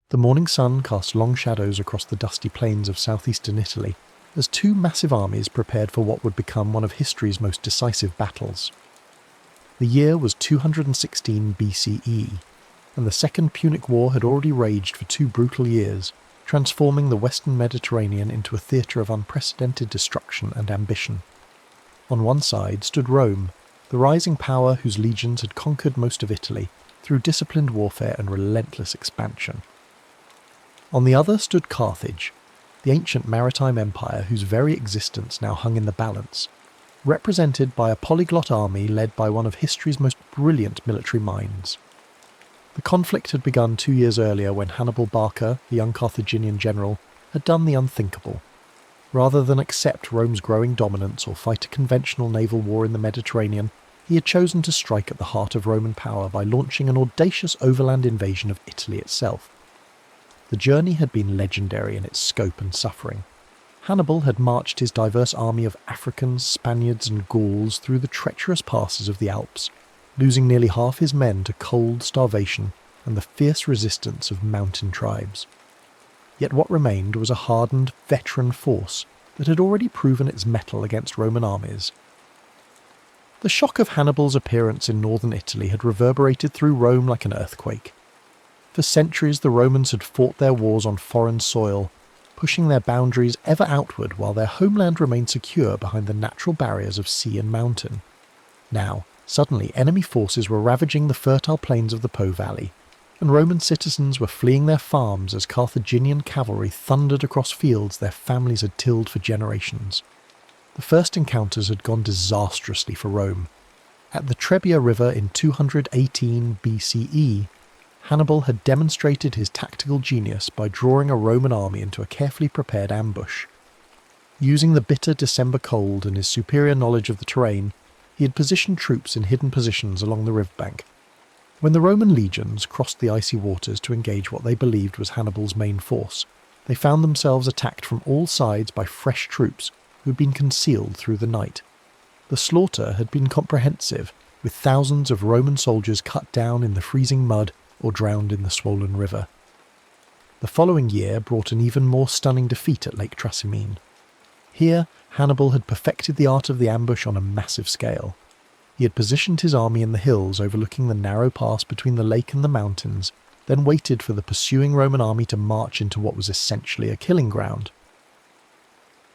The morning sun cast long shadows across the dusty plains of southeastern Italy as two massive armies prepared for what would become one of history's most decisive battles. The year was 216 BCE, and the Second Punic War had already raged for 2 brutal years, transforming the Western Mediterranean into a theatre of unprecedented destruction and ambition. On one side stood Rome, the rising power whose legions had conquered most of Italy through disciplined warfare and relentless expansion. On the other stood Carthage, the ancient maritime empire whose very existence now hung in the balance, represented by a polyglot army led by one of history's most brilliant military minds. The conflict had begun 2 years earlier when Hannibal Barca, the young Carthaginian general, had done the unthinkable. Rather than accept Rome's growing dominance or fight a conventional naval war in the Mediterranean, he had chosen to strike at the heart of Roman power by launching an audacious overland invasion of Italy itself. The journey had been legendary in its scope and suffering. Hannibal had marched his diverse army of Africans, Spaniards and Gauls through the treacherous passes of the Alps, losing nearly half his men to cold, starvation, and the fierce resistance of mountain tribes. Yet what remained was a hardened, veteran force that had already proven its mettle against Roman armies. The shock of Hannibal's appearance in northern Italy had reverberated through Rome like an earthquake. For centuries the Romans had fought their wars on foreign soil, pushing their boundaries ever outward while their homeland remained secure behind the natural barriers of sea and mountain. Now, suddenly enemy forces were ravaging the fertile plains of the Po Valley, and Roman citizens were fleeing their farms as Carthaginian cavalry thundered across fields their families had tilled for generations. The first encounters had gone disastrously for Rome. At the Trebia River in 218 BCE, Hannibal had demonstrated his tactical genius by drawing a Roman army into a carefully prepared ambush. Using the bitter December cold and his superior knowledge of the terrain, he had positioned troops in hidden positions along the riverbank. When the Roman legions crossed the icy waters to engage what they believed was Hannibal's main force, they found themselves attacked from all sides by fresh troops who had been concealed through the night. The slaughter had been comprehensive, with thousands of Roman soldiers cut down in the freezing mud or drowned in the swollen river. The following year brought an even more stunning defeat at Lake Trasimene. Here, Hannibal had perfected the art of the ambush on a massive scale. He had positioned his army in the hills overlooking the narrow pass between the lake and the mountains, then waited for the pursuing Roman army to march into what was essentially a killing ground.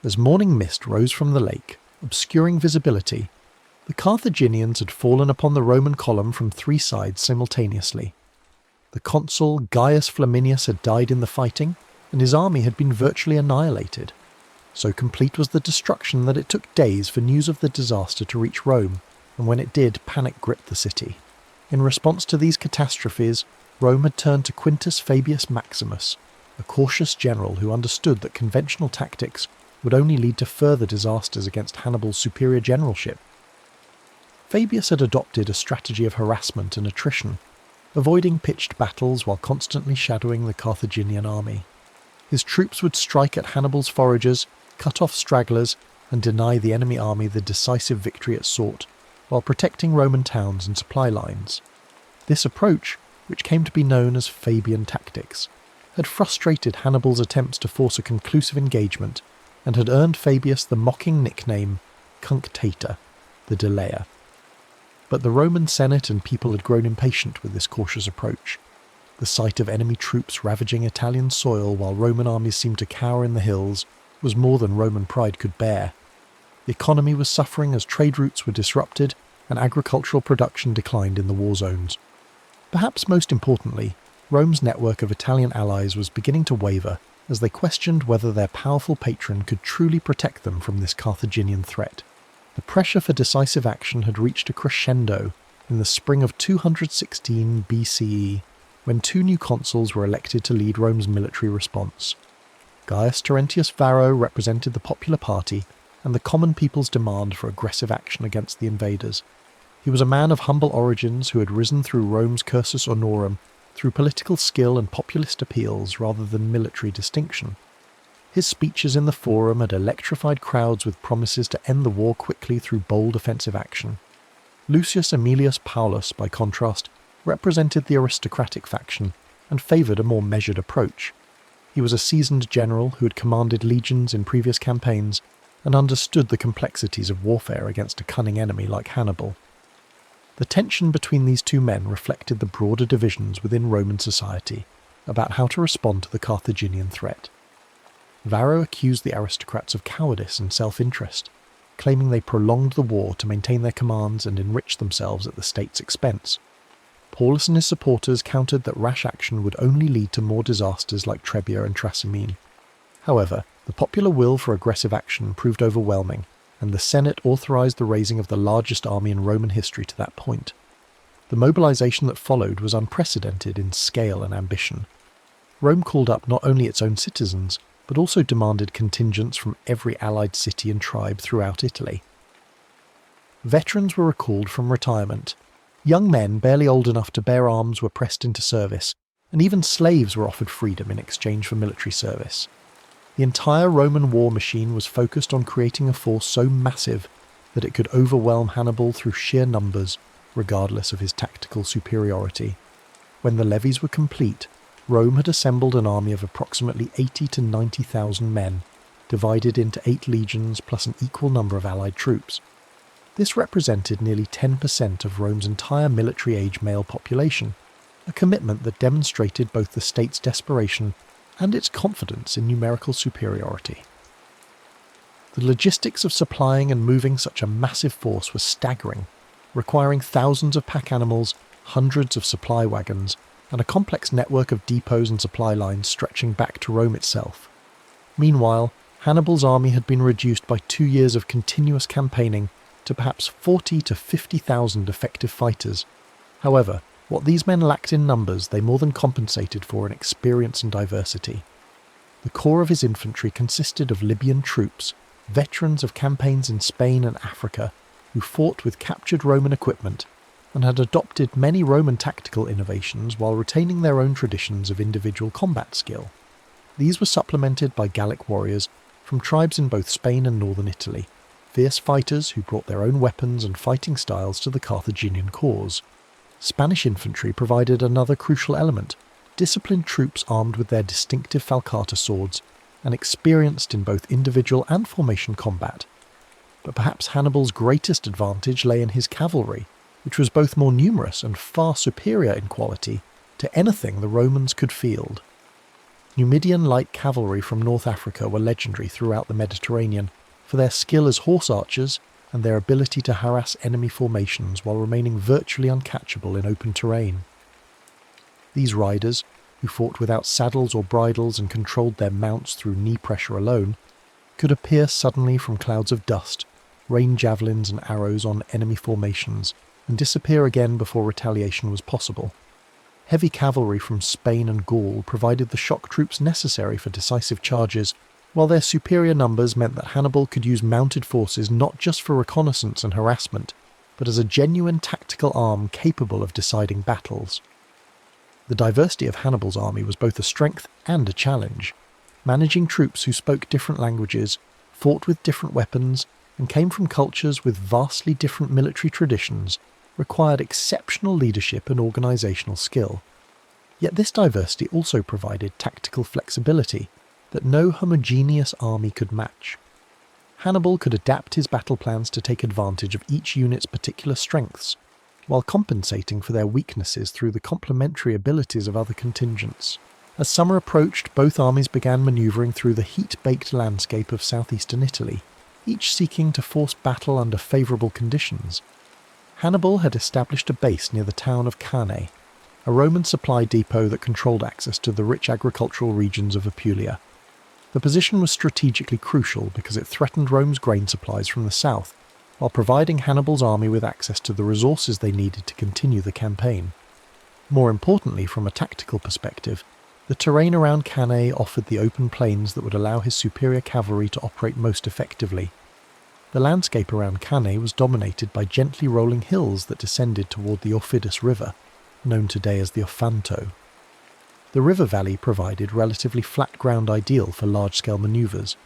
As morning mist rose from the lake, obscuring visibility, the Carthaginians had fallen upon the Roman column from 3 sides simultaneously. The consul Gaius Flaminius had died in the fighting, and his army had been virtually annihilated. So complete was the destruction that it took days for news of the disaster to reach Rome, and when it did, panic gripped the city. In response to these catastrophes, Rome had turned to Quintus Fabius Maximus, a cautious general who understood that conventional tactics would only lead to further disasters against Hannibal's superior generalship. Fabius had adopted a strategy of harassment and attrition, avoiding pitched battles while constantly shadowing the Carthaginian army. His troops would strike at Hannibal's foragers, cut off stragglers, and deny the enemy army the decisive victory it sought, while protecting Roman towns and supply lines. This approach, which came to be known as Fabian tactics, had frustrated Hannibal's attempts to force a conclusive engagement, and had earned Fabius the mocking nickname Cunctator, the delayer. But the Roman Senate and people had grown impatient with this cautious approach. The sight of enemy troops ravaging Italian soil while Roman armies seemed to cower in the hills was more than Roman pride could bear. The economy was suffering as trade routes were disrupted and agricultural production declined in the war zones. Perhaps most importantly, Rome's network of Italian allies was beginning to waver as they questioned whether their powerful patron could truly protect them from this Carthaginian threat. The pressure for decisive action had reached a crescendo in the spring of 216 BCE, when 2 new consuls were elected to lead Rome's military response. Gaius Terentius Varro represented the popular party and the common people's demand for aggressive action against the invaders. He was a man of humble origins who had risen through Rome's cursus honorum through political skill and populist appeals rather than military distinction. His speeches in the Forum had electrified crowds with promises to end the war quickly through bold offensive action. Lucius Aemilius Paulus, by contrast, represented the aristocratic faction and favoured a more measured approach. He was a seasoned general who had commanded legions in previous campaigns and understood the complexities of warfare against a cunning enemy like Hannibal. The tension between these two men reflected the broader divisions within Roman society about how to respond to the Carthaginian threat. Varro accused the aristocrats of cowardice and self-interest, claiming they prolonged the war to maintain their commands and enrich themselves at the state's expense. Paulus and his supporters countered that rash action would only lead to more disasters like Trebia and Trasimene. However, the popular will for aggressive action proved overwhelming, and the Senate authorized the raising of the largest army in Roman history to that point. The mobilization that followed was unprecedented in scale and ambition. Rome called up not only its own citizens, but also demanded contingents from every allied city and tribe throughout Italy. Veterans were recalled from retirement. Young men barely old enough to bear arms were pressed into service, and even slaves were offered freedom in exchange for military service. The entire Roman war machine was focused on creating a force so massive that it could overwhelm Hannibal through sheer numbers, regardless of his tactical superiority. When the levies were complete, Rome had assembled an army of approximately 80 to 90,000 men, divided into 8 legions plus an equal number of allied troops. This represented nearly 10% of Rome's entire military-age male population, a commitment that demonstrated both the state's desperation and its confidence in numerical superiority. The logistics of supplying and moving such a massive force was staggering, requiring thousands of pack animals, hundreds of supply wagons, and a complex network of depots and supply lines stretching back to Rome itself. Meanwhile, Hannibal's army had been reduced by 2 years of continuous campaigning to perhaps 40 to 50,000 effective fighters. However, what these men lacked in numbers they more than compensated for in experience and diversity. The core of his infantry consisted of Libyan troops, veterans of campaigns in Spain and Africa, who fought with captured Roman equipment and had adopted many Roman tactical innovations while retaining their own traditions of individual combat skill. These were supplemented by Gallic warriors from tribes in both Spain and northern Italy, fierce fighters who brought their own weapons and fighting styles to the Carthaginian cause. Spanish infantry provided another crucial element, disciplined troops armed with their distinctive falcata swords and experienced in both individual and formation combat. But perhaps Hannibal's greatest advantage lay in his cavalry, which was both more numerous and far superior in quality to anything the Romans could field. Numidian light cavalry from North Africa were legendary throughout the Mediterranean for their skill as horse archers and their ability to harass enemy formations while remaining virtually uncatchable in open terrain. These riders, who fought without saddles or bridles and controlled their mounts through knee pressure alone, could appear suddenly from clouds of dust, rain javelins and arrows on enemy formations, and disappear again before retaliation was possible. Heavy cavalry from Spain and Gaul provided the shock troops necessary for decisive charges, while their superior numbers meant that Hannibal could use mounted forces not just for reconnaissance and harassment, but as a genuine tactical arm capable of deciding battles. The diversity of Hannibal's army was both a strength and a challenge. Managing troops who spoke different languages, fought with different weapons, and came from cultures with vastly different military traditions required exceptional leadership and organisational skill. Yet this diversity also provided tactical flexibility that no homogeneous army could match. Hannibal could adapt his battle plans to take advantage of each unit's particular strengths, while compensating for their weaknesses through the complementary abilities of other contingents. As summer approached, both armies began manoeuvring through the heat-baked landscape of southeastern Italy, each seeking to force battle under favourable conditions. Hannibal had established a base near the town of Cannae, a Roman supply depot that controlled access to the rich agricultural regions of Apulia. The position was strategically crucial because it threatened Rome's grain supplies from the south, while providing Hannibal's army with access to the resources they needed to continue the campaign. More importantly, from a tactical perspective, the terrain around Cannae offered the open plains that would allow his superior cavalry to operate most effectively. The landscape around Cannae was dominated by gently rolling hills that descended toward the Aufidus River, known today as the Ofanto. The river valley provided relatively flat ground ideal for large-scale manoeuvres,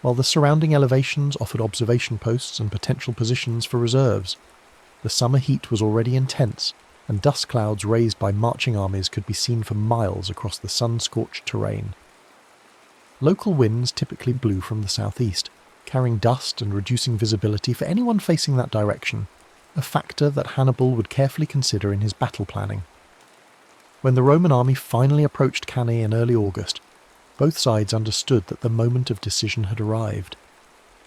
while the surrounding elevations offered observation posts and potential positions for reserves. The summer heat was already intense, and dust clouds raised by marching armies could be seen for miles across the sun-scorched terrain. Local winds typically blew from the southeast, carrying dust and reducing visibility for anyone facing that direction, a factor that Hannibal would carefully consider in his battle planning. When the Roman army finally approached Cannae in early August, both sides understood that the moment of decision had arrived.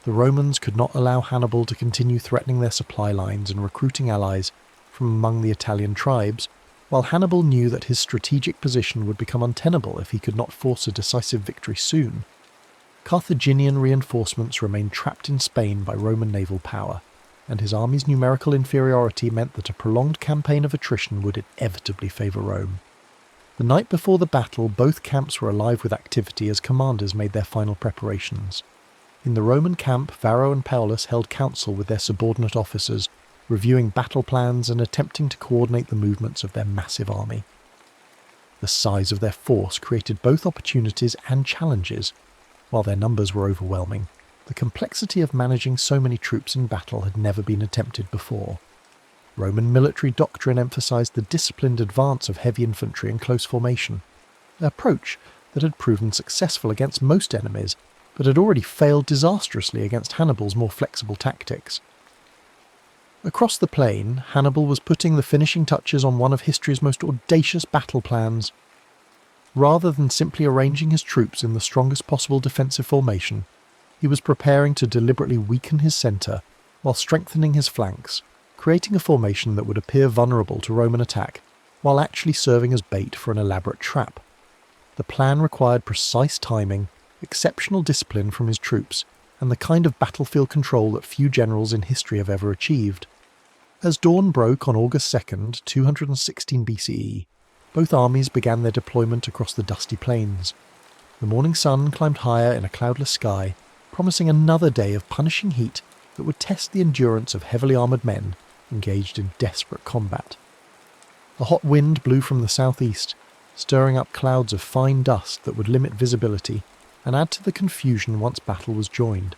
The Romans could not allow Hannibal to continue threatening their supply lines and recruiting allies from among the Italian tribes, while Hannibal knew that his strategic position would become untenable if he could not force a decisive victory soon. Carthaginian reinforcements remained trapped in Spain by Roman naval power, and his army's numerical inferiority meant that a prolonged campaign of attrition would inevitably favour Rome. The night before the battle, both camps were alive with activity as commanders made their final preparations. In the Roman camp, Varro and Paulus held council with their subordinate officers, reviewing battle plans and attempting to coordinate the movements of their massive army. The size of their force created both opportunities and challenges. While their numbers were overwhelming, the complexity of managing so many troops in battle had never been attempted before. Roman military doctrine emphasized the disciplined advance of heavy infantry in close formation, an approach that had proven successful against most enemies, but had already failed disastrously against Hannibal's more flexible tactics. Across the plain, Hannibal was putting the finishing touches on one of history's most audacious battle plans. Rather than simply arranging his troops in the strongest possible defensive formation, he was preparing to deliberately weaken his centre while strengthening his flanks, creating a formation that would appear vulnerable to Roman attack, while actually serving as bait for an elaborate trap. The plan required precise timing, exceptional discipline from his troops, and the kind of battlefield control that few generals in history have ever achieved. As dawn broke on August 2nd, 216 BCE, both armies began their deployment across the dusty plains. The morning sun climbed higher in a cloudless sky, promising another day of punishing heat that would test the endurance of heavily armoured men engaged in desperate combat. A hot wind blew from the southeast, stirring up clouds of fine dust that would limit visibility and add to the confusion once battle was joined.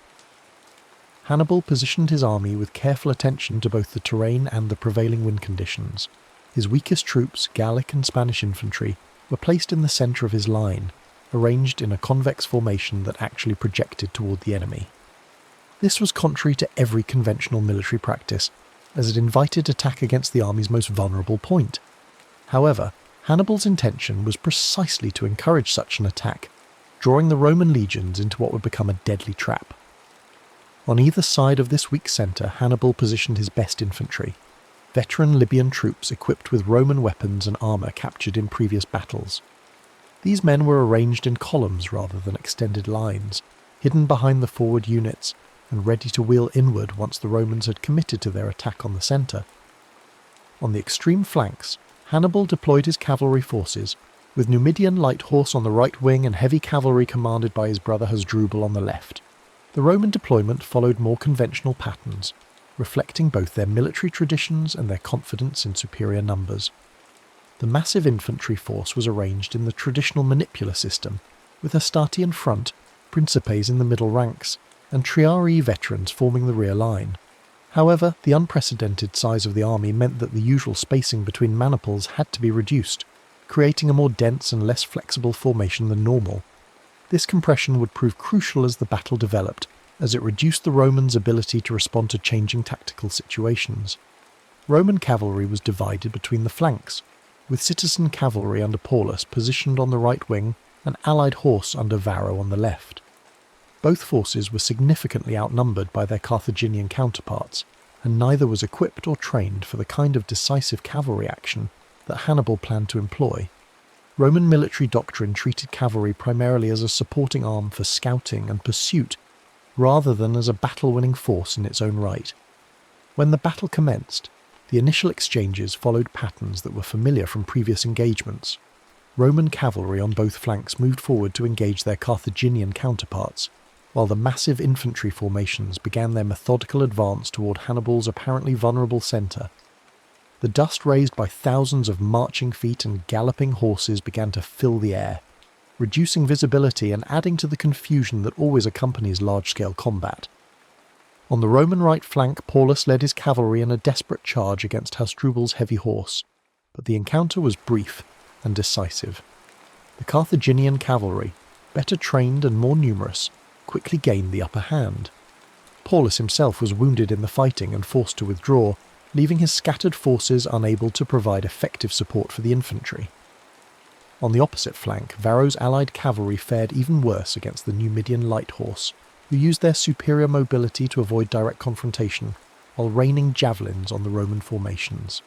Hannibal positioned his army with careful attention to both the terrain and the prevailing wind conditions. His weakest troops, Gallic and Spanish infantry, were placed in the centre of his line, arranged in a convex formation that actually projected toward the enemy. This was contrary to every conventional military practice, as it invited attack against the army's most vulnerable point. However, Hannibal's intention was precisely to encourage such an attack, drawing the Roman legions into what would become a deadly trap. On either side of this weak centre, Hannibal positioned his best infantry, veteran Libyan troops equipped with Roman weapons and armour captured in previous battles. These men were arranged in columns rather than extended lines, hidden behind the forward units, and ready to wheel inward once the Romans had committed to their attack on the centre. On the extreme flanks, Hannibal deployed his cavalry forces, with Numidian light horse on the right wing and heavy cavalry commanded by his brother Hasdrubal on the left. The Roman deployment followed more conventional patterns, reflecting both their military traditions and their confidence in superior numbers. The massive infantry force was arranged in the traditional manipular system, with Hastati in front, Principes in the middle ranks, and Triarii veterans forming the rear line. However, the unprecedented size of the army meant that the usual spacing between maniples had to be reduced, creating a more dense and less flexible formation than normal. This compression would prove crucial as the battle developed, as it reduced the Romans' ability to respond to changing tactical situations. Roman cavalry was divided between the flanks, with citizen cavalry under Paulus positioned on the right wing and allied horse under Varro on the left. Both forces were significantly outnumbered by their Carthaginian counterparts, and neither was equipped or trained for the kind of decisive cavalry action that Hannibal planned to employ. Roman military doctrine treated cavalry primarily as a supporting arm for scouting and pursuit, rather than as a battle-winning force in its own right. When the battle commenced, the initial exchanges followed patterns that were familiar from previous engagements. Roman cavalry on both flanks moved forward to engage their Carthaginian counterparts, while the massive infantry formations began their methodical advance toward Hannibal's apparently vulnerable centre. The dust raised by thousands of marching feet and galloping horses began to fill the air, reducing visibility and adding to the confusion that always accompanies large-scale combat. On the Roman right flank, Paulus led his cavalry in a desperate charge against Hasdrubal's heavy horse. but the encounter was brief and decisive. The Carthaginian cavalry, better trained and more numerous, quickly gained the upper hand. Paulus himself was wounded in the fighting and forced to withdraw, leaving his scattered forces unable to provide effective support for the infantry. On the opposite flank, Varro's allied cavalry fared even worse against the Numidian light horse, who used their superior mobility to avoid direct confrontation, while raining javelins on the Roman formations.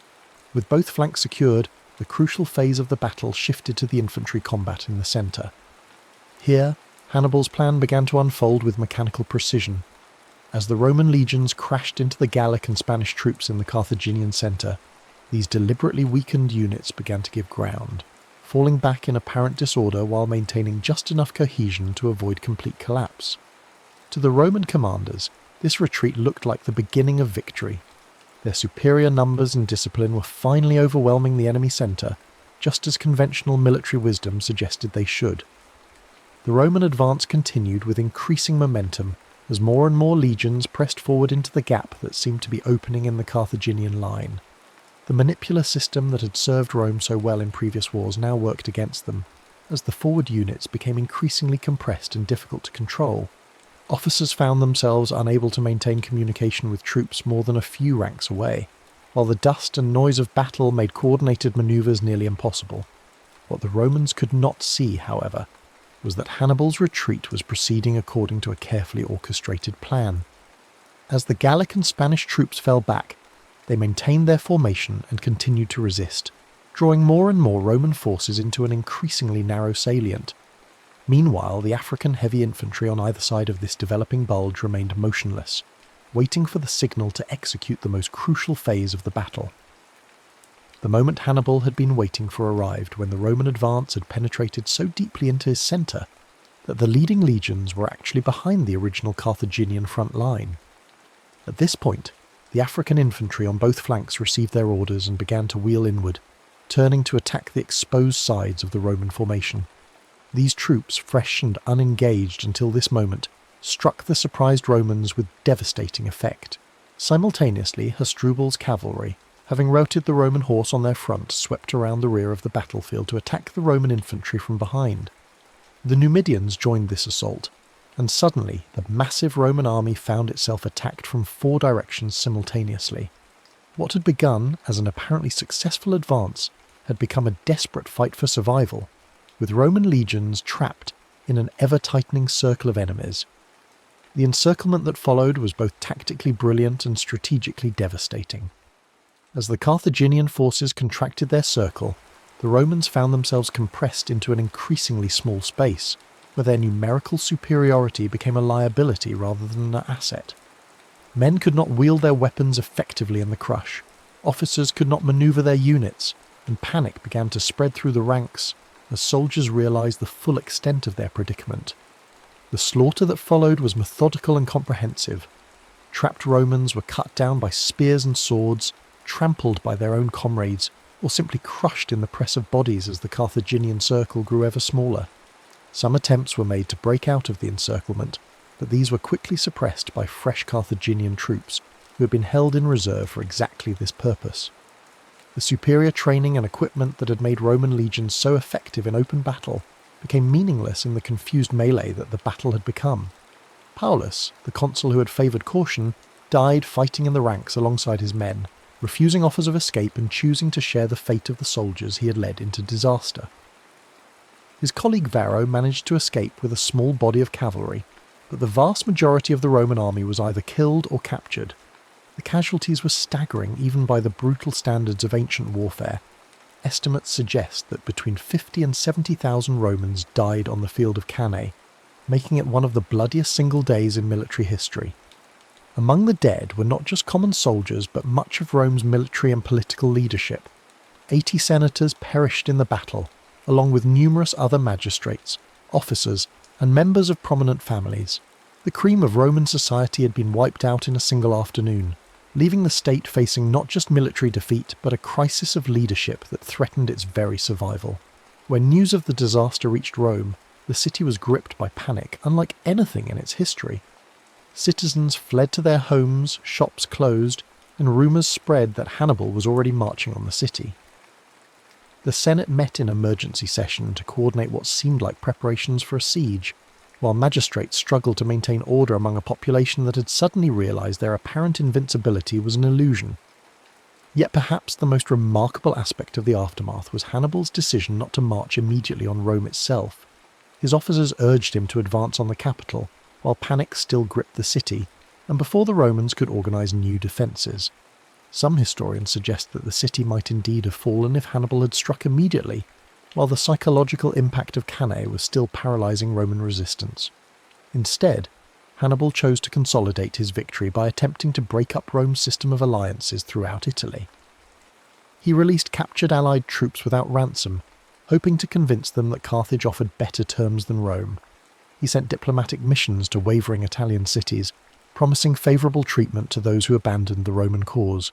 With both flanks secured, the crucial phase of the battle shifted to the infantry combat in the centre. Here, Hannibal's plan began to unfold with mechanical precision. As the Roman legions crashed into the Gallic and Spanish troops in the Carthaginian centre, these deliberately weakened units began to give ground, falling back in apparent disorder while maintaining just enough cohesion to avoid complete collapse. To the Roman commanders, this retreat looked like the beginning of victory. Their superior numbers and discipline were finally overwhelming the enemy centre, just as conventional military wisdom suggested they should. The Roman advance continued with increasing momentum as more and more legions pressed forward into the gap that seemed to be opening in the Carthaginian line. The manipular system that had served Rome so well in previous wars now worked against them, as the forward units became increasingly compressed and difficult to control. Officers found themselves unable to maintain communication with troops more than a few ranks away, while the dust and noise of battle made coordinated manoeuvres nearly impossible. What the Romans could not see, however, was that Hannibal's retreat was proceeding according to a carefully orchestrated plan. As the Gallic and Spanish troops fell back, they maintained their formation and continued to resist, drawing more and more Roman forces into an increasingly narrow salient. Meanwhile, the African heavy infantry on either side of this developing bulge remained motionless, waiting for the signal to execute the most crucial phase of the battle. The moment Hannibal had been waiting for arrived when the Roman advance had penetrated so deeply into his centre that the leading legions were actually behind the original Carthaginian front line. At this point, the African infantry on both flanks received their orders and began to wheel inward, turning to attack the exposed sides of the Roman formation. These troops, fresh and unengaged until this moment, struck the surprised Romans with devastating effect. Simultaneously, Hasdrubal's cavalry, having routed the Roman horse on their front, swept around the rear of the battlefield to attack the Roman infantry from behind. The Numidians joined this assault, and suddenly the massive Roman army found itself attacked from 4 directions simultaneously. What had begun as an apparently successful advance had become a desperate fight for survival, with Roman legions trapped in an ever-tightening circle of enemies. The encirclement that followed was both tactically brilliant and strategically devastating. As the Carthaginian forces contracted their circle, the Romans found themselves compressed into an increasingly small space, where their numerical superiority became a liability rather than an asset. Men could not wield their weapons effectively in the crush, officers could not maneuver their units, and panic began to spread through the ranks as soldiers realized the full extent of their predicament. The slaughter that followed was methodical and comprehensive. Trapped Romans were cut down by spears and swords, trampled by their own comrades, or simply crushed in the press of bodies as the Carthaginian circle grew ever smaller. Some attempts were made to break out of the encirclement, but these were quickly suppressed by fresh Carthaginian troops who had been held in reserve for exactly this purpose. The superior training and equipment that had made Roman legions so effective in open battle became meaningless in the confused melee that the battle had become. Paulus, the consul who had favoured caution, died fighting in the ranks alongside his men, refusing offers of escape and choosing to share the fate of the soldiers he had led into disaster. His colleague Varro managed to escape with a small body of cavalry, but the vast majority of the Roman army was either killed or captured. The casualties were staggering even by the brutal standards of ancient warfare. Estimates suggest that between 50 and 70,000 Romans died on the field of Cannae, making it one of the bloodiest single days in military history. Among the dead were not just common soldiers, but much of Rome's military and political leadership. 80 senators perished in the battle, along with numerous other magistrates, officers, and members of prominent families. The cream of Roman society had been wiped out in a single afternoon, leaving the state facing not just military defeat, but a crisis of leadership that threatened its very survival. When news of the disaster reached Rome, the city was gripped by panic unlike anything in its history. Citizens fled to their homes, shops closed, and rumours spread that Hannibal was already marching on the city. The Senate met in emergency session to coordinate what seemed like preparations for a siege, while magistrates struggled to maintain order among a population that had suddenly realised their apparent invincibility was an illusion. Yet perhaps the most remarkable aspect of the aftermath was Hannibal's decision not to march immediately on Rome itself. His officers urged him to advance on the capital, while panic still gripped the city, and before the Romans could organise new defences. Some historians suggest that the city might indeed have fallen if Hannibal had struck immediately, while the psychological impact of Cannae was still paralysing Roman resistance. Instead, Hannibal chose to consolidate his victory by attempting to break up Rome's system of alliances throughout Italy. He released captured allied troops without ransom, hoping to convince them that Carthage offered better terms than Rome. He sent diplomatic missions to wavering Italian cities, promising favourable treatment to those who abandoned the Roman cause.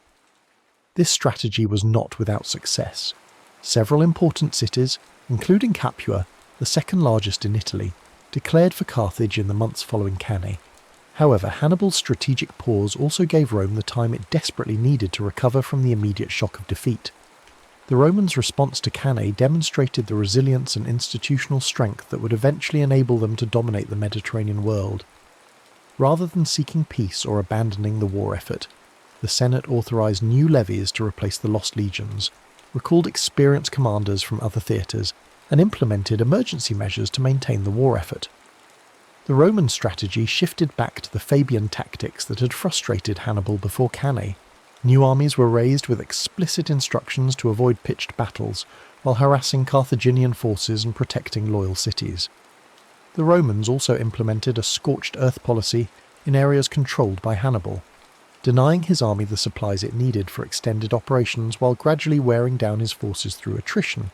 This strategy was not without success. Several important cities, including Capua, the second largest in Italy, declared for Carthage in the months following Cannae. However, Hannibal's strategic pause also gave Rome the time it desperately needed to recover from the immediate shock of defeat. The Romans' response to Cannae demonstrated the resilience and institutional strength that would eventually enable them to dominate the Mediterranean world. Rather than seeking peace or abandoning the war effort, the Senate authorised new levies to replace the lost legions, recalled experienced commanders from other theatres, and implemented emergency measures to maintain the war effort. The Roman strategy shifted back to the Fabian tactics that had frustrated Hannibal before Cannae. New armies were raised with explicit instructions to avoid pitched battles, while harassing Carthaginian forces and protecting loyal cities. The Romans also implemented a scorched earth policy in areas controlled by Hannibal, denying his army the supplies it needed for extended operations while gradually wearing down his forces through attrition.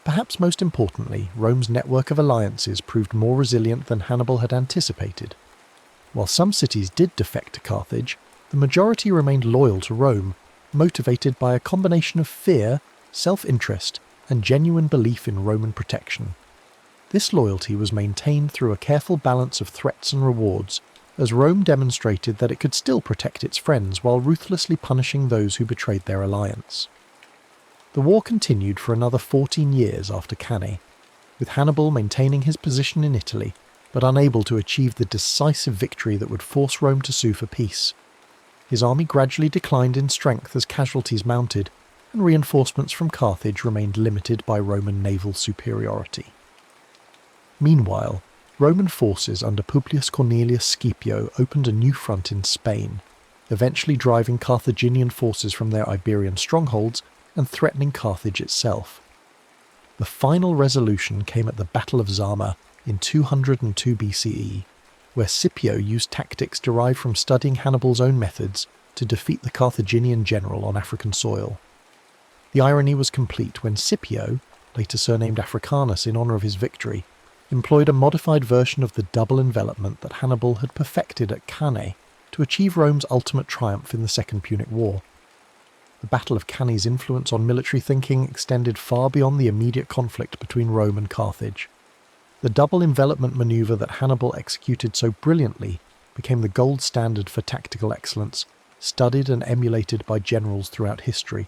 Perhaps most importantly, Rome's network of alliances proved more resilient than Hannibal had anticipated. While some cities did defect to Carthage, the majority remained loyal to Rome, motivated by a combination of fear, self-interest, and genuine belief in Roman protection. This loyalty was maintained through a careful balance of threats and rewards, as Rome demonstrated that it could still protect its friends while ruthlessly punishing those who betrayed their alliance. The war continued for another 14 years after Cannae, with Hannibal maintaining his position in Italy, but unable to achieve the decisive victory that would force Rome to sue for peace. His army gradually declined in strength as casualties mounted, and reinforcements from Carthage remained limited by Roman naval superiority. Meanwhile, Roman forces under Publius Cornelius Scipio opened a new front in Spain, eventually driving Carthaginian forces from their Iberian strongholds and threatening Carthage itself. The final resolution came at the Battle of Zama in 202 BCE, where Scipio used tactics derived from studying Hannibal's own methods to defeat the Carthaginian general on African soil. The irony was complete when Scipio, later surnamed Africanus in honour of his victory, employed a modified version of the double envelopment that Hannibal had perfected at Cannae to achieve Rome's ultimate triumph in the Second Punic War. The Battle of Cannae's influence on military thinking extended far beyond the immediate conflict between Rome and Carthage. The double envelopment manoeuvre that Hannibal executed so brilliantly became the gold standard for tactical excellence, studied and emulated by generals throughout history.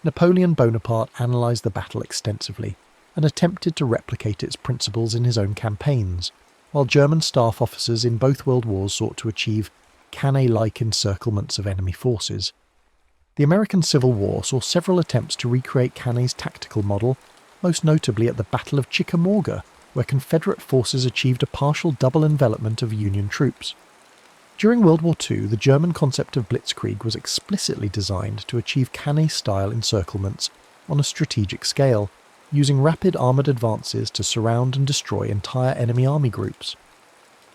Napoleon Bonaparte analysed the battle extensively, and attempted to replicate its principles in his own campaigns, while German staff officers in both world wars sought to achieve Cannae-like encirclements of enemy forces. The American Civil War saw several attempts to recreate Cannae's tactical model, most notably at the Battle of Chickamauga, where Confederate forces achieved a partial double envelopment of Union troops. During World War II, the German concept of blitzkrieg was explicitly designed to achieve Cannae-style encirclements on a strategic scale, using rapid armoured advances to surround and destroy entire enemy army groups.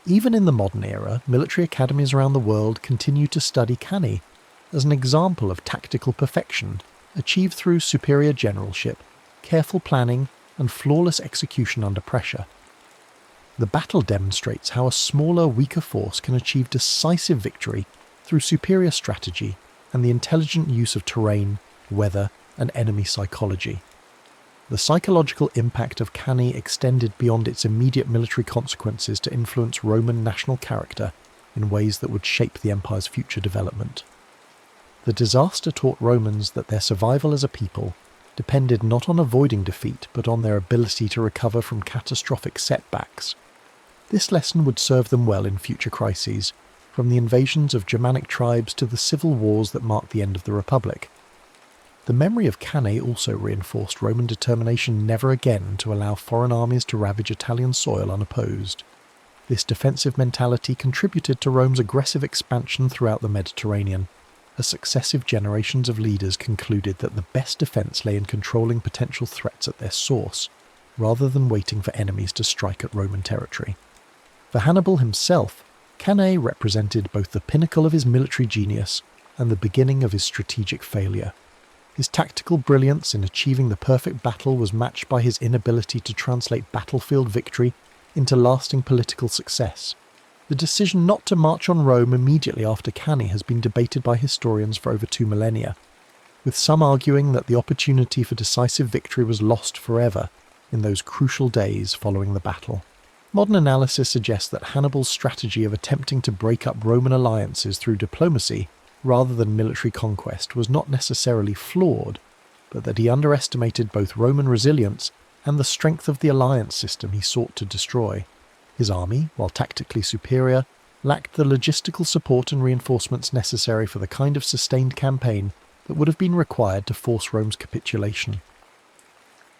Even in the modern era, military academies around the world continue to study Cannae as an example of tactical perfection achieved through superior generalship, careful planning, and flawless execution under pressure. The battle demonstrates how a smaller, weaker force can achieve decisive victory through superior strategy and the intelligent use of terrain, weather, and enemy psychology. The psychological impact of Cannae extended beyond its immediate military consequences to influence Roman national character in ways that would shape the empire's future development. The disaster taught Romans that their survival as a people depended not on avoiding defeat but on their ability to recover from catastrophic setbacks. This lesson would serve them well in future crises, from the invasions of Germanic tribes to the civil wars that marked the end of the Republic. The memory of Cannae also reinforced Roman determination never again to allow foreign armies to ravage Italian soil unopposed. This defensive mentality contributed to Rome's aggressive expansion throughout the Mediterranean, as successive generations of leaders concluded that the best defence lay in controlling potential threats at their source, rather than waiting for enemies to strike at Roman territory. For Hannibal himself, Cannae represented both the pinnacle of his military genius and the beginning of his strategic failure. His tactical brilliance in achieving the perfect battle was matched by his inability to translate battlefield victory into lasting political success. The decision not to march on Rome immediately after Cannae has been debated by historians for over 2 millennia, with some arguing that the opportunity for decisive victory was lost forever in those crucial days following the battle. Modern analysis suggests that Hannibal's strategy of attempting to break up Roman alliances through diplomacy rather than military conquest was not necessarily flawed, but that he underestimated both Roman resilience and the strength of the alliance system he sought to destroy. His army, while tactically superior, lacked the logistical support and reinforcements necessary for the kind of sustained campaign that would have been required to force Rome's capitulation.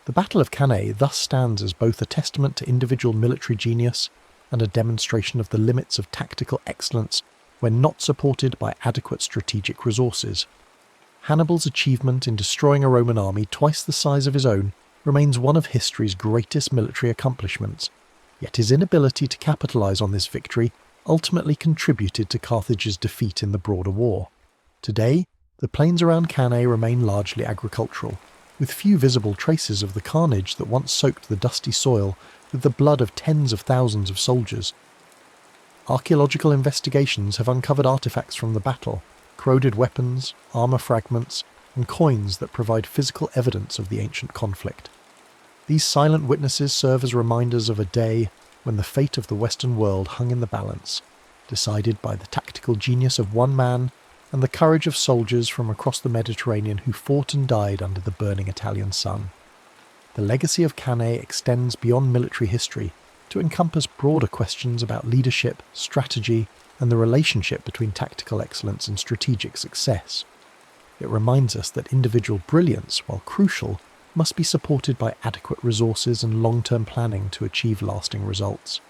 The Battle of Cannae thus stands as both a testament to individual military genius and a demonstration of the limits of tactical excellence when not supported by adequate strategic resources. Hannibal's achievement in destroying a Roman army twice the size of his own remains one of history's greatest military accomplishments, yet his inability to capitalise on this victory ultimately contributed to Carthage's defeat in the broader war. Today, the plains around Cannae remain largely agricultural, with few visible traces of the carnage that once soaked the dusty soil with the blood of tens of thousands of soldiers. Archaeological investigations have uncovered artefacts from the battle, corroded weapons, armour fragments, and coins that provide physical evidence of the ancient conflict. These silent witnesses serve as reminders of a day when the fate of the Western world hung in the balance, decided by the tactical genius of one man and the courage of soldiers from across the Mediterranean who fought and died under the burning Italian sun. The legacy of Cannae extends beyond military history to encompass broader questions about leadership, strategy, and the relationship between tactical excellence and strategic success. It reminds us that individual brilliance, while crucial, must be supported by adequate resources and long-term planning to achieve lasting results.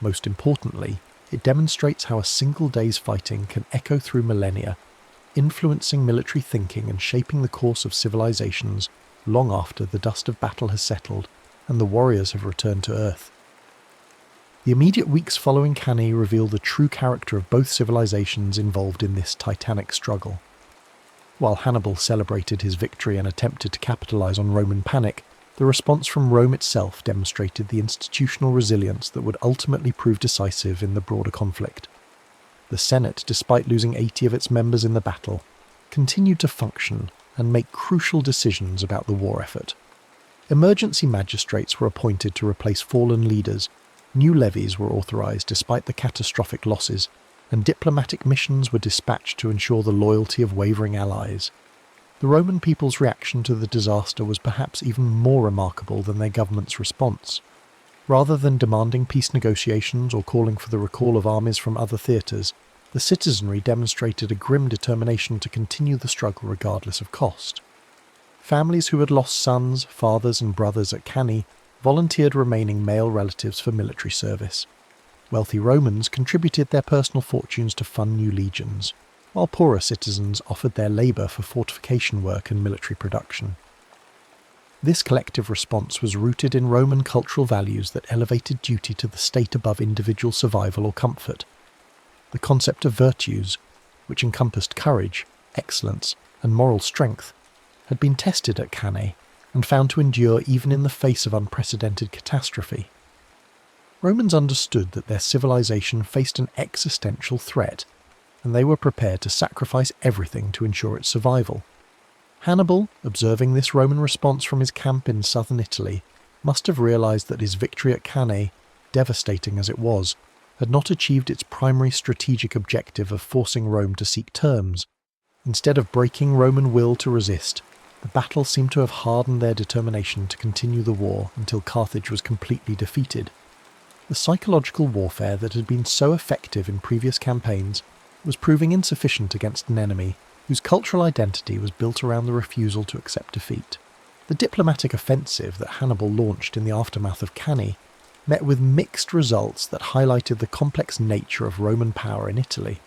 Most importantly, it demonstrates how a single day's fighting can echo through millennia, influencing military thinking and shaping the course of civilizations long after the dust of battle has settled and the warriors have returned to Earth. The immediate weeks following Cannae reveal the true character of both civilizations involved in this titanic struggle. While Hannibal celebrated his victory and attempted to capitalize on Roman panic, the response from Rome itself demonstrated the institutional resilience that would ultimately prove decisive in the broader conflict. The Senate, despite losing 80 of its members in the battle, continued to function and make crucial decisions about the war effort. Emergency magistrates were appointed to replace fallen leaders, new levies were authorized despite the catastrophic losses, and diplomatic missions were dispatched to ensure the loyalty of wavering allies. The Roman people's reaction to the disaster was perhaps even more remarkable than their government's response. Rather than demanding peace negotiations or calling for the recall of armies from other theatres, the citizenry demonstrated a grim determination to continue the struggle regardless of cost. Families who had lost sons, fathers and brothers at Cannae volunteered remaining male relatives for military service. Wealthy Romans contributed their personal fortunes to fund new legions, while poorer citizens offered their labour for fortification work and military production. This collective response was rooted in Roman cultural values that elevated duty to the state above individual survival or comfort. The concept of virtues, which encompassed courage, excellence, and moral strength, had been tested at Cannae and found to endure even in the face of unprecedented catastrophe. Romans understood that their civilization faced an existential threat, and they were prepared to sacrifice everything to ensure its survival. Hannibal, observing this Roman response from his camp in southern Italy, must have realized that his victory at Cannae, devastating as it was, had not achieved its primary strategic objective of forcing Rome to seek terms. Instead of breaking Roman will to resist, The battle seemed to have hardened their determination to continue the war until Carthage was completely defeated. The psychological warfare that had been so effective in previous campaigns was proving insufficient against an enemy whose cultural identity was built around the refusal to accept defeat. The diplomatic offensive that Hannibal launched in the aftermath of Cannae met with mixed results that highlighted the complex nature of Roman power in Italy.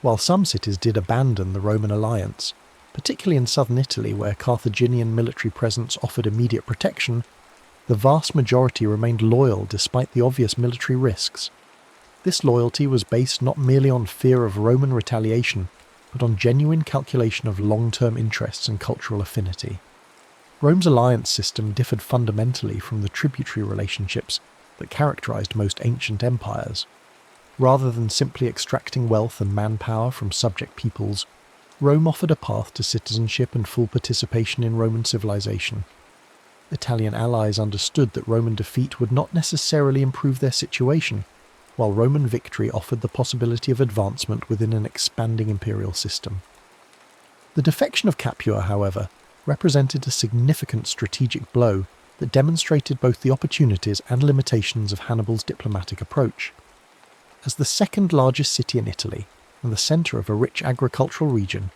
While some cities did abandon the Roman alliance, particularly in southern Italy where Carthaginian military presence offered immediate protection, the vast majority remained loyal despite the obvious military risks. This loyalty was based not merely on fear of Roman retaliation, but on genuine calculation of long-term interests and cultural affinity. Rome's alliance system differed fundamentally from the tributary relationships that characterized most ancient empires. Rather than simply extracting wealth and manpower from subject peoples, Rome offered a path to citizenship and full participation in Roman civilization. Italian allies understood that Roman defeat would not necessarily improve their situation, while Roman victory offered the possibility of advancement within an expanding imperial system. The defection of Capua, however, represented a significant strategic blow that demonstrated both the opportunities and limitations of Hannibal's diplomatic approach. As the second largest city in Italy and the centre of a rich agricultural region,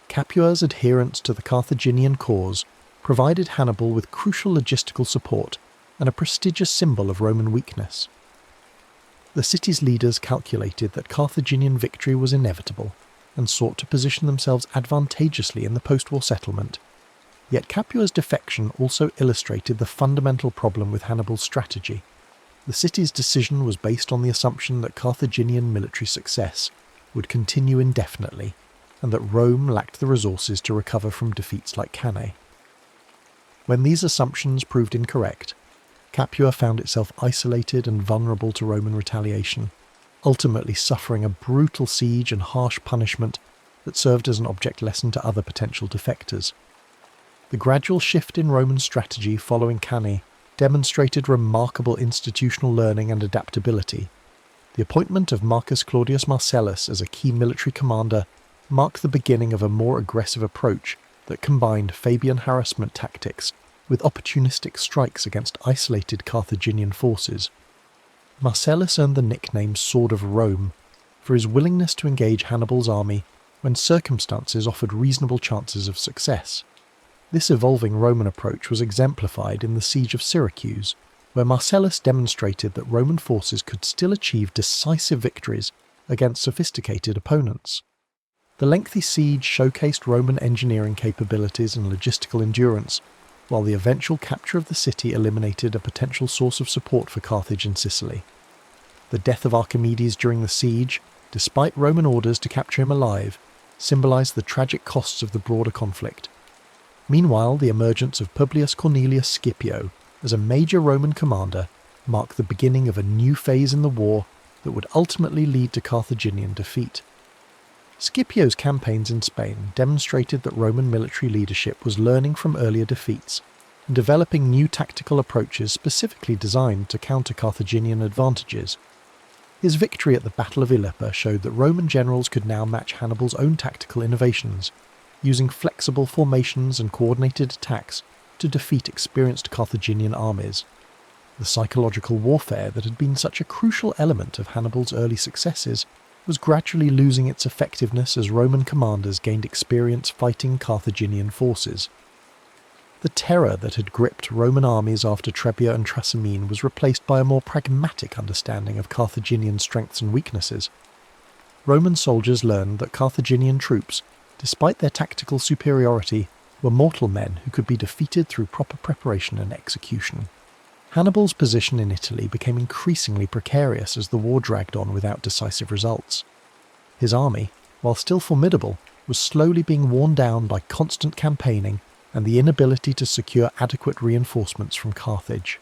Capua's adherence to the Carthaginian cause provided Hannibal with crucial logistical support and a prestigious symbol of Roman weakness. The city's leaders calculated that Carthaginian victory was inevitable and sought to position themselves advantageously in the post-war settlement. Yet Capua's defection also illustrated the fundamental problem with Hannibal's strategy. The city's decision was based on the assumption that Carthaginian military success would continue indefinitely, and that Rome lacked the resources to recover from defeats like Cannae. When these assumptions proved incorrect, Capua found itself isolated and vulnerable to Roman retaliation, ultimately suffering a brutal siege and harsh punishment that served as an object lesson to other potential defectors. The gradual shift in Roman strategy following Cannae demonstrated remarkable institutional learning and adaptability. The appointment of Marcus Claudius Marcellus as a key military commander marked the beginning of a more aggressive approach that combined Fabian harassment tactics with opportunistic strikes against isolated Carthaginian forces. Marcellus earned the nickname Sword of Rome for his willingness to engage Hannibal's army when circumstances offered reasonable chances of success. This evolving Roman approach was exemplified in the Siege of Syracuse, where Marcellus demonstrated that Roman forces could still achieve decisive victories against sophisticated opponents. The lengthy siege showcased Roman engineering capabilities and logistical endurance, while the eventual capture of the city eliminated a potential source of support for Carthage in Sicily. The death of Archimedes during the siege, despite Roman orders to capture him alive, symbolized the tragic costs of the broader conflict. Meanwhile, the emergence of Publius Cornelius Scipio as a major Roman commander marked the beginning of a new phase in the war that would ultimately lead to Carthaginian defeat. Scipio's campaigns in Spain demonstrated that Roman military leadership was learning from earlier defeats and developing new tactical approaches specifically designed to counter Carthaginian advantages. His victory at the Battle of Ilipa showed that Roman generals could now match Hannibal's own tactical innovations, using flexible formations and coordinated attacks to defeat experienced Carthaginian armies. The psychological warfare that had been such a crucial element of Hannibal's early successes was gradually losing its effectiveness as Roman commanders gained experience fighting Carthaginian forces. The terror that had gripped Roman armies after Trebia and Trasimene was replaced by a more pragmatic understanding of Carthaginian strengths and weaknesses. Roman soldiers learned that Carthaginian troops, despite their tactical superiority, were mortal men who could be defeated through proper preparation and execution. Hannibal's position in Italy became increasingly precarious as the war dragged on without decisive results. His army, while still formidable, was slowly being worn down by constant campaigning and the inability to secure adequate reinforcements from Carthage.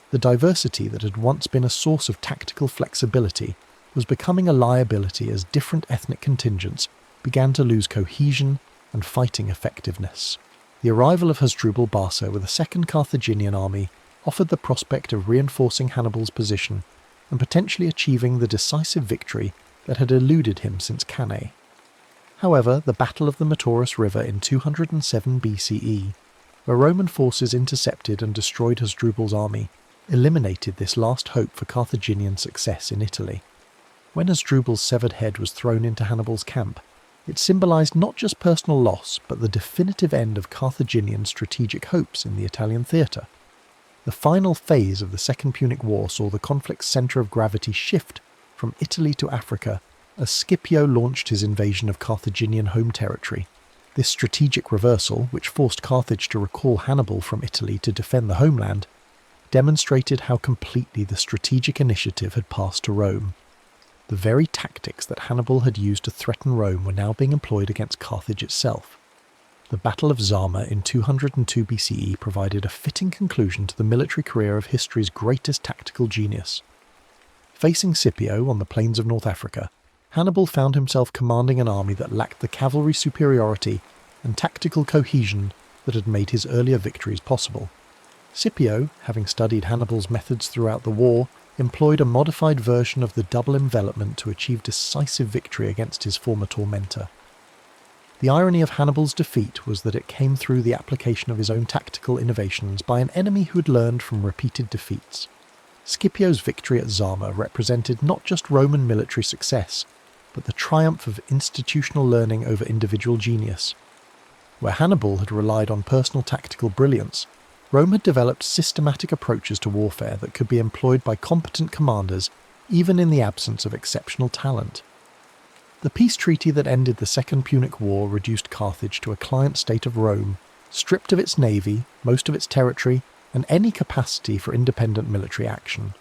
The diversity that had once been a source of tactical flexibility was becoming a liability as different ethnic contingents began to lose cohesion and fighting effectiveness. The arrival of Hasdrubal Barca with a second Carthaginian army offered the prospect of reinforcing Hannibal's position and potentially achieving the decisive victory that had eluded him since Cannae. However, the Battle of the Metaurus River in 207 BCE, where Roman forces intercepted and destroyed Hasdrubal's army, eliminated this last hope for Carthaginian success in Italy. When Hasdrubal's severed head was thrown into Hannibal's camp, it symbolised not just personal loss, but the definitive end of Carthaginian strategic hopes in the Italian theatre. The final phase of the Second Punic War saw the conflict's centre of gravity shift from Italy to Africa as Scipio launched his invasion of Carthaginian home territory. This strategic reversal, which forced Carthage to recall Hannibal from Italy to defend the homeland, demonstrated how completely the strategic initiative had passed to Rome. The very tactics that Hannibal had used to threaten Rome were now being employed against Carthage itself. The Battle of Zama in 202 BCE provided a fitting conclusion to the military career of history's greatest tactical genius. Facing Scipio on the plains of North Africa, Hannibal found himself commanding an army that lacked the cavalry superiority and tactical cohesion that had made his earlier victories possible. Scipio, having studied Hannibal's methods throughout the war, employed a modified version of the double envelopment to achieve decisive victory against his former tormentor. The irony of Hannibal's defeat was that it came through the application of his own tactical innovations by an enemy who had learned from repeated defeats. Scipio's victory at Zama represented not just Roman military success, but the triumph of institutional learning over individual genius. Where Hannibal had relied on personal tactical brilliance, Rome had developed systematic approaches to warfare that could be employed by competent commanders even in the absence of exceptional talent. The peace treaty that ended the Second Punic War reduced Carthage to a client state of Rome, stripped of its navy, most of its territory, and any capacity for independent military action.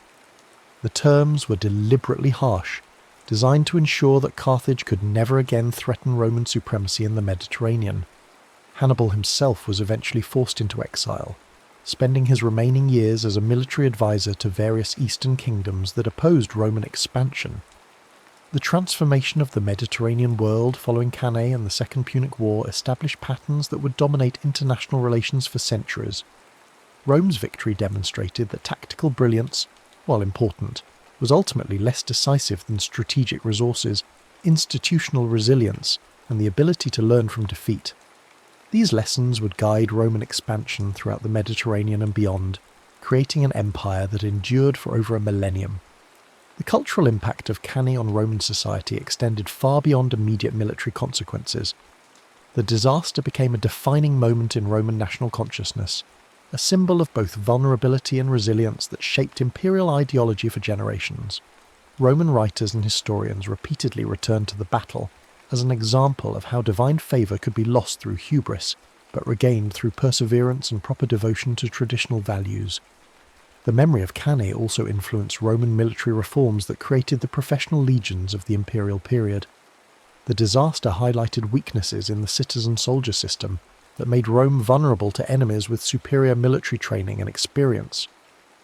The terms were deliberately harsh, designed to ensure that Carthage could never again threaten Roman supremacy in the Mediterranean. Hannibal himself was eventually forced into exile, spending his remaining years as a military advisor to various eastern kingdoms that opposed Roman expansion. The transformation of the Mediterranean world following Cannae and the Second Punic War established patterns that would dominate international relations for centuries. Rome's victory demonstrated that tactical brilliance, while important, was ultimately less decisive than strategic resources, institutional resilience, and the ability to learn from defeat. These lessons would guide Roman expansion throughout the Mediterranean and beyond, creating an empire that endured for over a millennium. The cultural impact of Cannae on Roman society extended far beyond immediate military consequences. The disaster became a defining moment in Roman national consciousness, a symbol of both vulnerability and resilience that shaped imperial ideology for generations. Roman writers and historians repeatedly returned to the battle as an example of how divine favour could be lost through hubris, but regained through perseverance and proper devotion to traditional values. The memory of Cannae also influenced Roman military reforms that created the professional legions of the imperial period. The disaster highlighted weaknesses in the citizen-soldier system that made Rome vulnerable to enemies with superior military training and experience.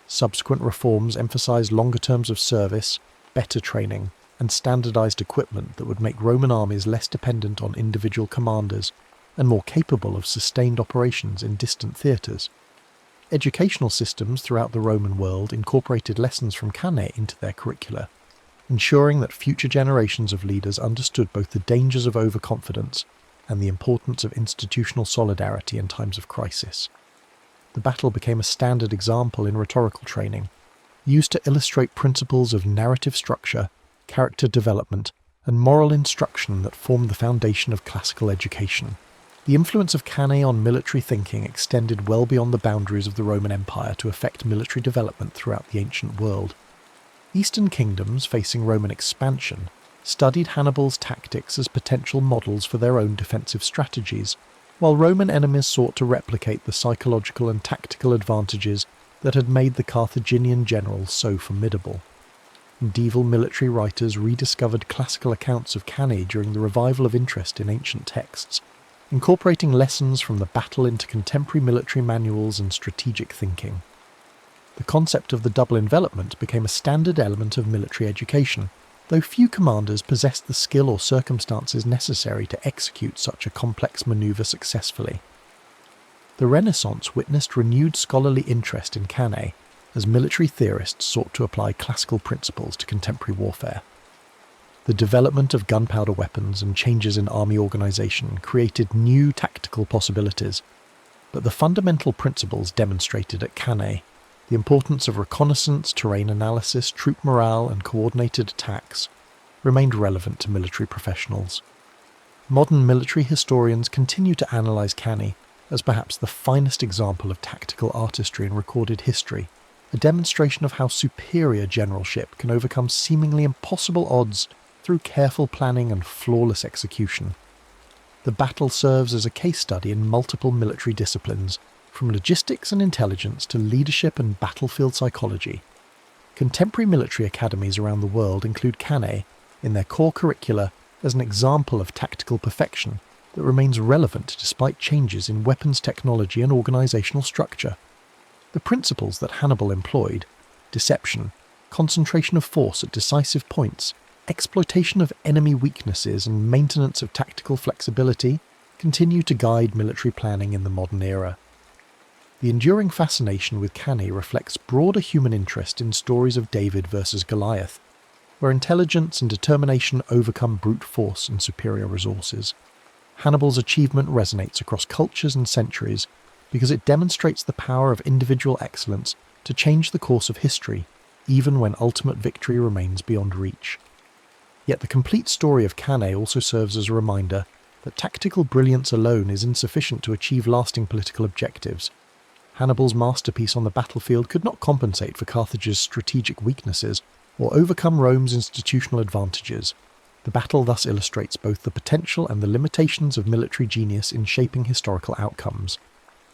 Subsequent reforms emphasized longer terms of service, better training, and standardized equipment that would make Roman armies less dependent on individual commanders and more capable of sustained operations in distant theatres. Educational systems throughout the Roman world incorporated lessons from Cannae into their curricula, ensuring that future generations of leaders understood both the dangers of overconfidence and the importance of institutional solidarity in times of crisis. The battle became a standard example in rhetorical training, used to illustrate principles of narrative structure, character development, and moral instruction that formed the foundation of classical education. The influence of Cannae on military thinking extended well beyond the boundaries of the Roman Empire to affect military development throughout the ancient world. Eastern kingdoms facing Roman expansion studied Hannibal's tactics as potential models for their own defensive strategies, while Roman enemies sought to replicate the psychological and tactical advantages that had made the Carthaginian general so formidable. Medieval military writers rediscovered classical accounts of Cannae during the revival of interest in ancient texts, incorporating lessons from the battle into contemporary military manuals and strategic thinking. The concept of the double envelopment became a standard element of military education, though few commanders possessed the skill or circumstances necessary to execute such a complex manoeuvre successfully. The Renaissance witnessed renewed scholarly interest in Cannae as military theorists sought to apply classical principles to contemporary warfare. The development of gunpowder weapons and changes in army organisation created new tactical possibilities, but the fundamental principles demonstrated at Cannae, the importance of reconnaissance, terrain analysis, troop morale and coordinated attacks, remained relevant to military professionals. Modern military historians continue to analyse Cannae as perhaps the finest example of tactical artistry in recorded history, a demonstration of how superior generalship can overcome seemingly impossible odds through careful planning and flawless execution. The battle serves as a case study in multiple military disciplines, from logistics and intelligence to leadership and battlefield psychology. Contemporary military academies around the world include Cannae in their core curricula as an example of tactical perfection that remains relevant despite changes in weapons technology and organisational structure. The principles that Hannibal employed — deception, concentration of force at decisive points, exploitation of enemy weaknesses and maintenance of tactical flexibility — continue to guide military planning in the modern era. The enduring fascination with Cannae reflects broader human interest in stories of David versus Goliath, where intelligence and determination overcome brute force and superior resources. Hannibal's achievement resonates across cultures and centuries because it demonstrates the power of individual excellence to change the course of history, even when ultimate victory remains beyond reach. Yet the complete story of Cannae also serves as a reminder that tactical brilliance alone is insufficient to achieve lasting political objectives. Hannibal's masterpiece on the battlefield could not compensate for Carthage's strategic weaknesses or overcome Rome's institutional advantages. The battle thus illustrates both the potential and the limitations of military genius in shaping historical outcomes.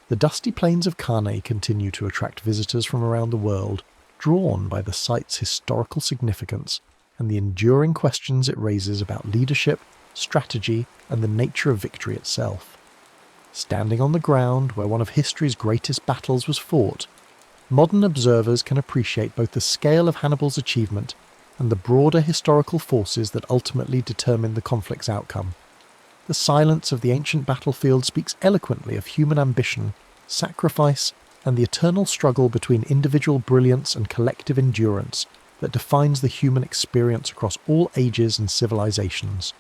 The dusty plains of Cannae continue to attract visitors from around the world, drawn by the site's historical significance and the enduring questions it raises about leadership, strategy, and the nature of victory itself. Standing on the ground where one of history's greatest battles was fought, modern observers can appreciate both the scale of Hannibal's achievement and the broader historical forces that ultimately determined the conflict's outcome. The silence of the ancient battlefield speaks eloquently of human ambition, sacrifice, and the eternal struggle between individual brilliance and collective endurance that defines the human experience across all ages and civilizations.